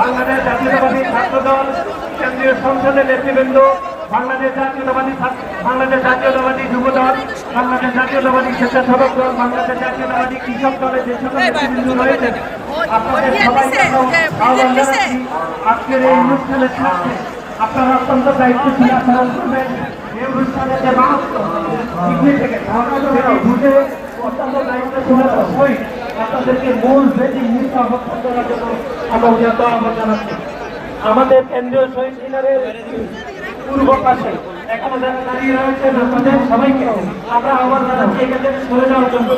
বাংলাদেশ জাতীয়তাবাদী ছাত্রদল কেন্দ্রীয় সংসদের নেতৃবৃন্দ, বাংলাদেশ জাতীয়তাবাদী যুবদল, বাংলাদেশ জাতীয়তাবাদী স্বেচ্ছাসেবক দল, বাংলাদেশ জাতীয়তাবাদী কৃষক দলের যে সকল নেতৃবৃন্দ রয়েছেন, আপনাদের সবাইকে আহ্বান জানাচ্ছি আজকের এই অনুষ্ঠানের স্বার্থে আপনারা অত্যন্ত দায়িত্বশীল আচরণ করবেন। এই অনুষ্ঠানের যে মাহাত্ম থেকে বুঝে অত্যন্ত দায়িত্বশীলতার সহিত আপনাদেরকে মূল বেদি মুক্ত অবস্থান করার জন্য আমরা উদাত্ত আহ্বান জানাচ্ছি। আমাদের কেন্দ্রীয় শহীদ মিনারের পূর্ব পাশে এখনো যারা দাঁড়িয়ে রয়েছেন আপনাদের সবাইকে আমরা আহ্বান জানাচ্ছি এখান থেকে সরে যাওয়ার জন্য।